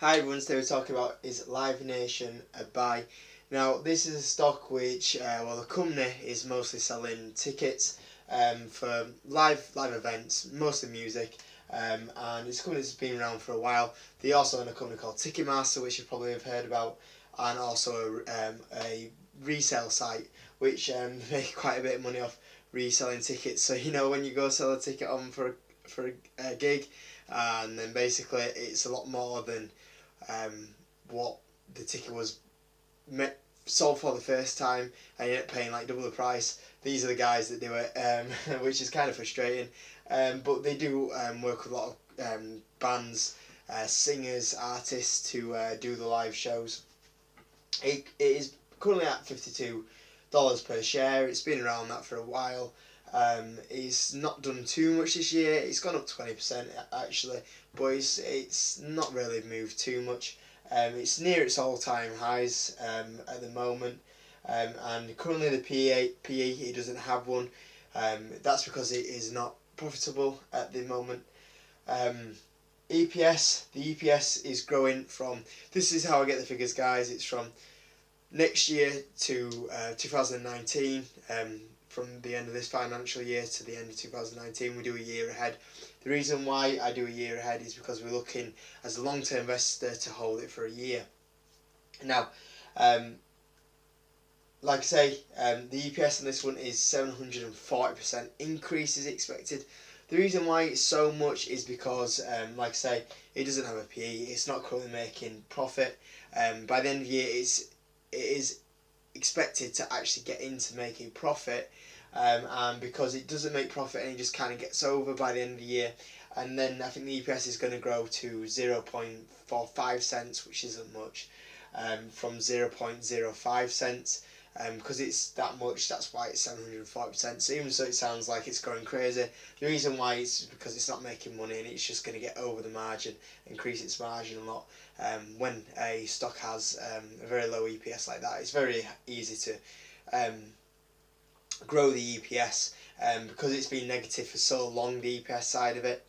Hi everyone, today we're talking about is Live Nation a buy? Now this is a stock which, the company is mostly selling tickets for live events, mostly music, and it's a company that's been around for a while. They also own a company called Ticketmaster, which you probably have heard about, and also a resale site which make quite a bit of money off reselling tickets. So when you go sell a ticket on for a gig, and then basically it's a lot more than what the ticket was sold for the first time, and you end up paying like double the price. These are the guys that do it, which is kind of frustrating. But they do work with a lot of bands, singers, artists to do the live shows. It is currently at $52 per share. It's been around that for a while. It's not done too much this year. It's gone up 20% actually, but it's not really moved too much. It's near its all-time highs at the moment, and currently the PE it doesn't have one. That's because it is not profitable at the moment. EPS, the EPS is growing from, this is how I get the figures guys, it's from next year to 2019, from the end of this financial year to the end of 2019, we do a year ahead. The reason why I do a year ahead is because we're looking as a long-term investor to hold it for a year. Now, like I say, the EPS on this one is 740% increase is expected. The reason why it's so much is because, like I say, it doesn't have a PE. It's not currently making profit. By the end of the year, it is expected to actually get into making profit, and because it doesn't make profit and it just kind of gets over by the end of the year, and then I think the EPS is going to grow to 0.45 cents, which isn't much, from 0.05 cents. Because it's that much, that's why it's 740%. So even so it sounds like it's going crazy, the reason why is because it's not making money and it's just going to get over the margin, increase its margin a lot. When a stock has a very low EPS like that, it's very easy to grow the EPS, because it's been negative for so long, the EPS side of it.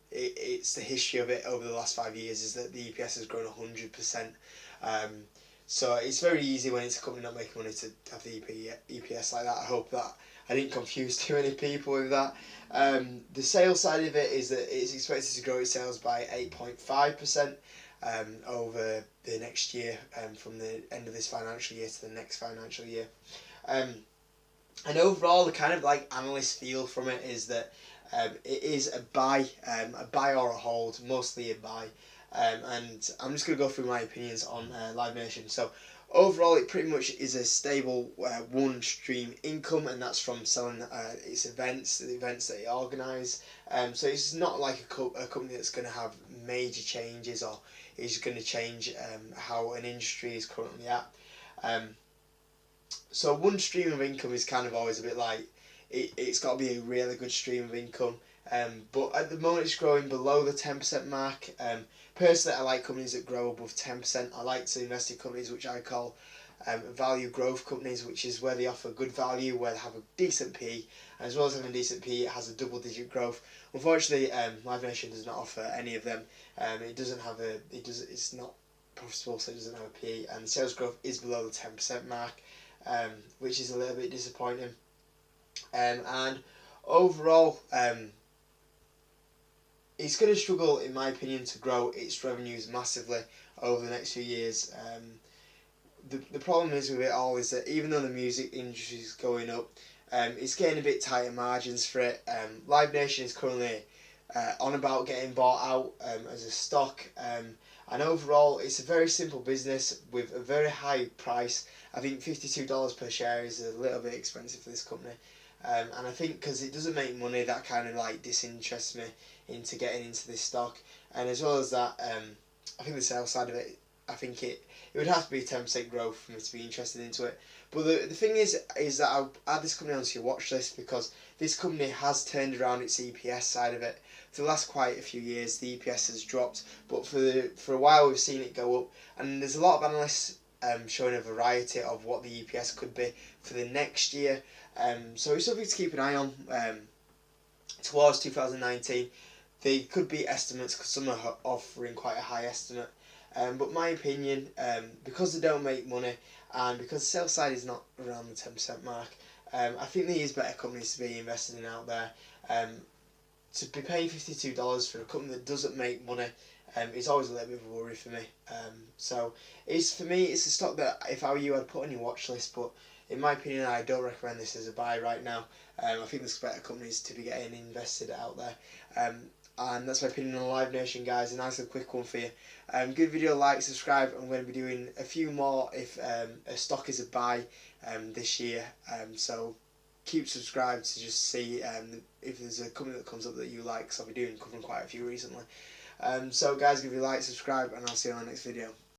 It's the history of it over the last 5 years is that the EPS has grown 100%. So it's very easy when it's a company not making money to have the EPS like that. I hope that I didn't confuse too many people with that. The sales side of it is that it's expected to grow its sales by 8.5% over the next year, from the end of this financial year to the next financial year. And overall, the kind of like analyst feel from it is that it is a buy or a hold, mostly a buy. And I'm just going to go through my opinions on Live Nation. So overall, it pretty much is a stable one stream income, and that's from selling its events, the events that it organises. So it's not like a company that's going to have major changes or is going to change how an industry is currently at. So one stream of income is kind of always a bit like, it's got to be a really good stream of income. But at the moment it's growing below the 10% mark. Personally, I like companies that grow above 10%. I like to invest in companies which I call value growth companies, which is where they offer good value, where they have a decent PE, and as well as having a decent PE, it has a double-digit growth. Unfortunately, Live Nation does not offer any of them. It doesn't have it's not profitable, so it doesn't have a PE, and the sales growth is below the 10% mark, which is a little bit disappointing. And overall, it's going to struggle, in my opinion, to grow its revenues massively over the next few years. The problem is with it all is that even though the music industry is going up, it's getting a bit tighter margins for it. Live Nation is currently on about getting bought out as a stock, and overall it's a very simple business with a very high price. I think $52 per share is a little bit expensive for this company. And I think because it doesn't make money, that kind of like disinterests me into getting into this stock. And as well as that, I think the sales side of it, I think it would have to be a 10% growth for me to be interested into it. But the thing is that I'll add this company onto your watch list because this company has turned around its EPS side of it. For the last quite a few years, the EPS has dropped, but for a while we've seen it go up. And there's a lot of analysts showing a variety of what the EPS could be for the next year. So it's something to keep an eye on towards 2019. they could be estimates because some are offering quite a high estimate. But my opinion, because they don't make money and because the sell side is not around the 10% mark, I think there is better companies to be investing in out there. To be paying $52 for a company that doesn't make money is always a little bit of a worry for me. So for me, it's a stock that if I were you, I'd put on your watch list. But in my opinion, I don't recommend this as a buy right now. I think there's better companies to be getting invested out there. And that's my opinion on Live Nation, guys. A nice and quick one for you. Good video, like, subscribe. I'm going to be doing a few more if a stock is a buy this year. So keep subscribed to just see if there's a company that comes up that you like, because I'll be covering quite a few recently. So guys, give me a like, subscribe, and I'll see you on the next video.